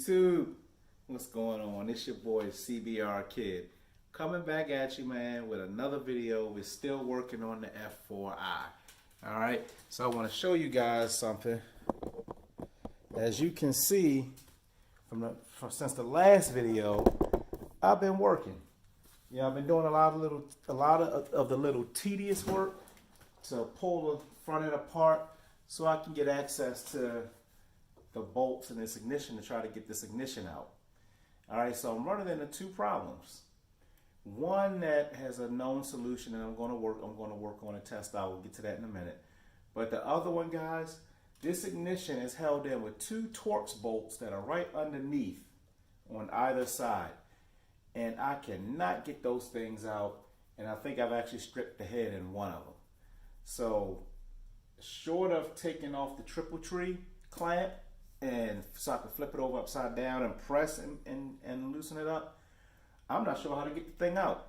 YouTube, what's going on? It's your boy CBR Kid coming back at you, man, with another video. We're still working on the F4i. All right, so I want to show you guys something. As you can see since the last video, I've been working. I've been doing a lot of the little tedious work to pull the front end apart so I can get access to the bolts in this ignition to try to get this ignition out. All right, so I'm running into two problems. One that has a known solution and I'm going to work on a test out. We'll get to that in a minute. But the other one, guys, this ignition is held in with two Torx bolts that are right underneath on either side. And I cannot get those things out. And I think I've actually stripped the head in one of them. So short of taking off the triple tree clamp, and so I can flip it over upside down and press and loosen it up, I'm not sure how to get the thing out.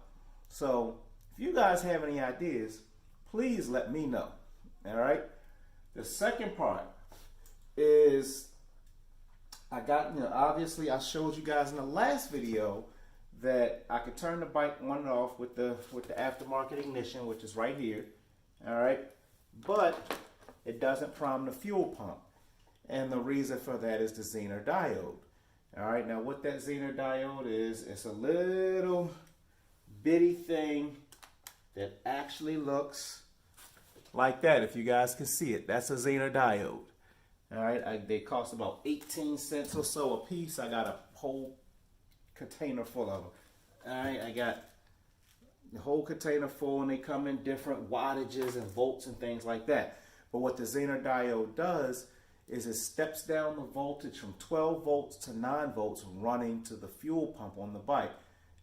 So if you guys have any ideas, please let me know. All right. The second part is I got, obviously I showed you guys in the last video that I could turn the bike on and off with the aftermarket ignition, which is right here. All right. But it doesn't prime the fuel pump. And the reason for that is the zener diode. All right, now what that zener diode is, it's a little bitty thing that actually looks like that. If you guys can see it, that's a zener diode. All right, they cost about 18 cents or so a piece. I got a whole container full of them. All right, I got the whole container full, and they come in different wattages and volts and things like that. But what the zener diode does is it steps down the voltage from 12 volts to 9 volts running to the fuel pump on the bike.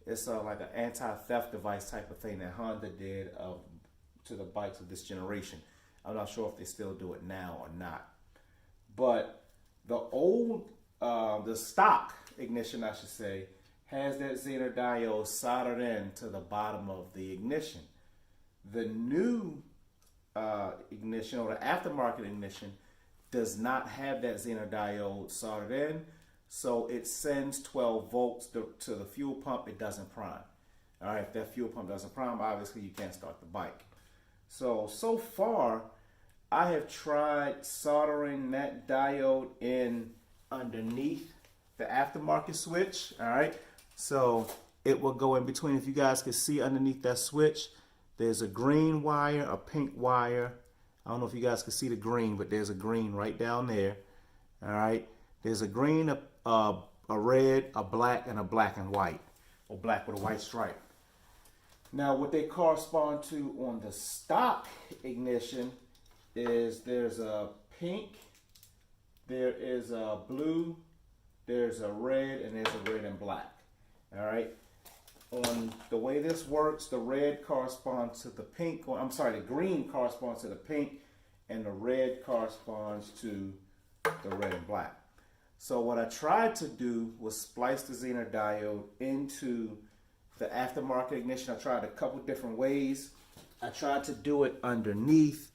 It's like an anti-theft device type of thing that Honda did to the bikes of this generation. I'm not sure if they still do it now or not. But the old, the stock ignition, I should say, has that zener diode soldered in to the bottom of the ignition. The new ignition, or the aftermarket ignition, does not have that zener diode soldered in, so it sends 12 volts to the fuel pump. It doesn't prime. All right, if that fuel pump doesn't prime, obviously you can't start the bike. So far, I have tried soldering that diode in underneath the aftermarket switch. All right, so it will go in between. If you guys can see underneath that switch, there's a green wire, a pink wire. I don't know if you guys can see the green, but there's a green right down there. All right. There's a green, a red, a black, and a black and white, or black with a white stripe. Now, what they correspond to on the stock ignition is there's a pink, there is a blue, there's a red, and there's a red and black. All right. On the way this works, the red corresponds to the pink, or I'm sorry, the green corresponds to the pink, and the red corresponds to the red and black. So what I tried to do was splice the zener diode into the aftermarket ignition. I tried a couple different ways. I tried to do it underneath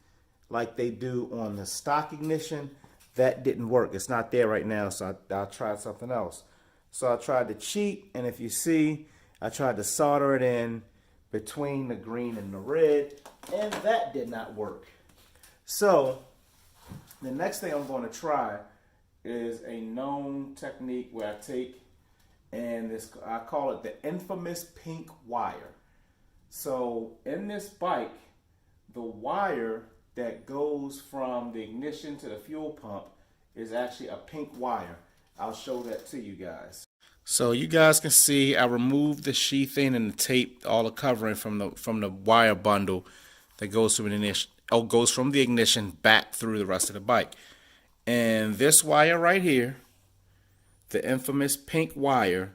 like they do on the stock ignition. That didn't work. It's not there right now, so I'll try something else. So I tried to cheat, and if you see, I tried to solder it in between the green and the red, and that did not work. So the next thing I'm going to try is a known technique where I take, and I call it the infamous pink wire. So in this bike, the wire that goes from the ignition to the fuel pump is actually a pink wire. I'll show that to you guys. So you guys can see I removed the sheathing and the tape, all the covering from the wire bundle that goes from the ignition back through the rest of the bike. And this wire right here, the infamous pink wire,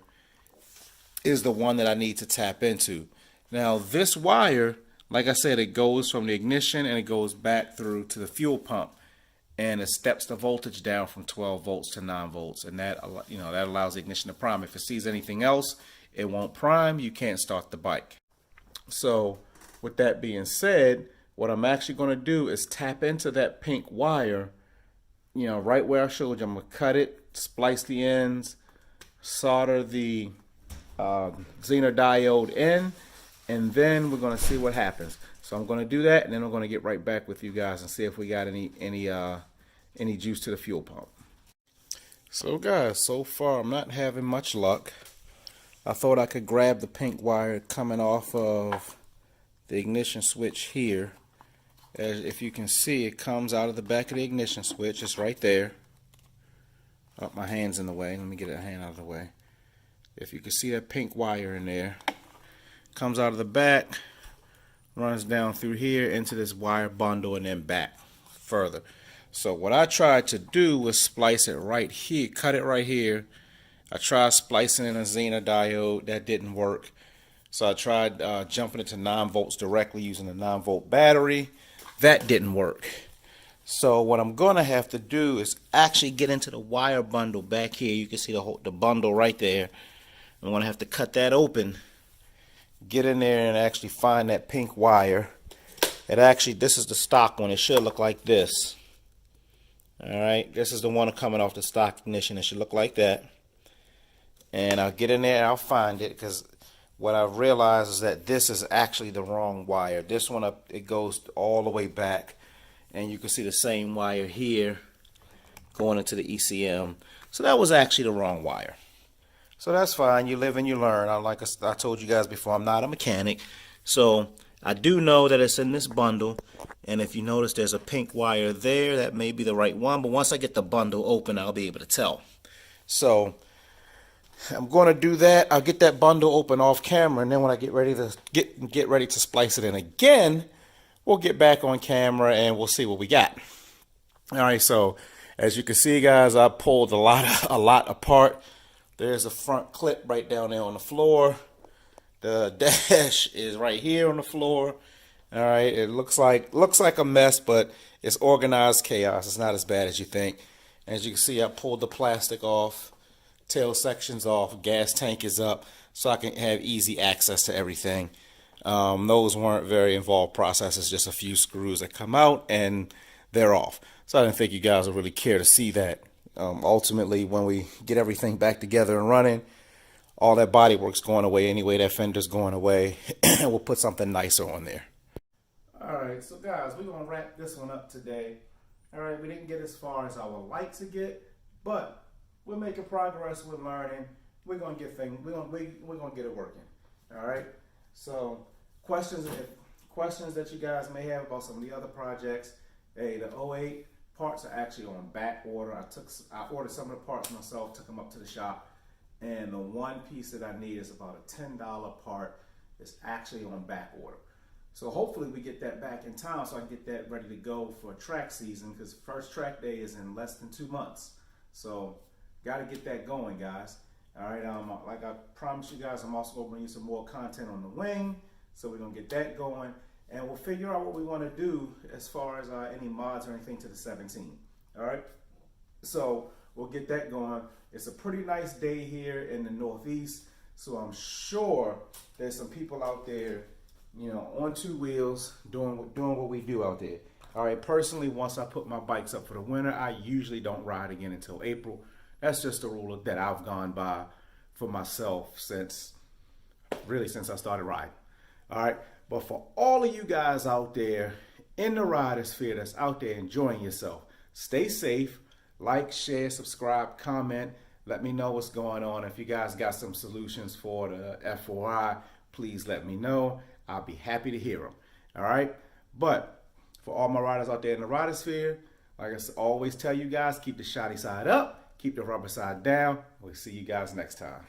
is the one that I need to tap into. Now this wire, like I said, it goes from the ignition and it goes back through to the fuel pump. And it steps the voltage down from 12 volts to 9 volts, and that allows the ignition to prime. If it sees anything else, it won't prime. You can't start the bike. So with that being said, what I'm actually going to do is tap into that pink wire, right where I showed you. I'm going to cut it, splice the ends, solder the zener diode in, and then we're going to see what happens. So I'm going to do that, and then I'm going to get right back with you guys and see if we got any juice to the fuel pump. So guys, so far I'm not having much luck. I thought I could grab the pink wire coming off of the ignition switch here. As if you can see, it comes out of the back of the ignition switch. It's right there. Oh, my hand's in the way. Let me get that hand out of the way. If you can see that pink wire in there, comes out of the back, runs down through here into this wire bundle, and then back further. So what I tried to do was splice it right here, cut it right here. I tried splicing in a zener diode. That didn't work. So I tried jumping it to 9 volts directly using a 9 volt battery. That didn't work. So what I'm going to have to do is actually get into the wire bundle back here. You can see the bundle right there. I'm going to have to cut that open, get in there and actually find that pink wire. This is the stock one. It should look like this. Alright, this is the one coming off the stock ignition. It should look like that. And I'll get in there and I'll find it, because what I've realized is that this is actually the wrong wire. This one, it goes all the way back. And you can see the same wire here going into the ECM. So that was actually the wrong wire. So that's fine. You live and you learn. Like I told you guys before, I'm not a mechanic. So I do know that it's in this bundle. And if you notice, there's a pink wire there. That may be the right one. But once I get the bundle open, I'll be able to tell. So I'm going to do that. I'll get that bundle open off camera. And then when I get ready to get ready to splice it in again, we'll get back on camera and we'll see what we got. All right. So as you can see, guys, I pulled a lot apart. There's a front clip right down there on the floor. The dash is right here on the floor. All right, it looks like a mess, but it's organized chaos. It's not as bad as you think. As you can see, I pulled the plastic off, tail sections off, gas tank is up, so I can have easy access to everything. Those weren't very involved processes, just a few screws that come out and they're off. So I didn't think you guys would really care to see that. Ultimately, when we get everything back together and running, all that body work's going away anyway. That fender's going away, and we'll put something nicer on there. All right, so guys, we're gonna wrap this one up today. All right, we didn't get as far as I would like to get, but we're making progress. We're learning. We're gonna get things. We're gonna get it working. All right. So questions that you guys may have about some of the other projects. Hey, the 08 parts are actually on back order. I ordered some of the parts myself, took them up to the shop, and the one piece that I need is about a $10 part. It's actually on back order. So hopefully we get that back in time so I can get that ready to go for track season, because first track day is in less than 2 months. So got to get that going, guys. All right, like I promised you guys, I'm also going to bring you some more content on the wing. So we're going to get that going. And we'll figure out what we want to do as far as any mods or anything to the 17. All right. So we'll get that going. It's a pretty nice day here in the Northeast. So I'm sure there's some people out there, you know, on 2 wheels doing what we do out there. All right. Personally, once I put my bikes up for the winter, I usually don't ride again until April. That's just a rule that I've gone by for myself since I started riding. All right. But for all of you guys out there in the rider sphere that's out there enjoying yourself, stay safe, like, share, subscribe, comment. Let me know what's going on. If you guys got some solutions for the F4i, please let me know. I'll be happy to hear them. All right. But for all my riders out there in the rider sphere, like I always tell you guys, keep the shotty side up, keep the rubber side down. We'll see you guys next time.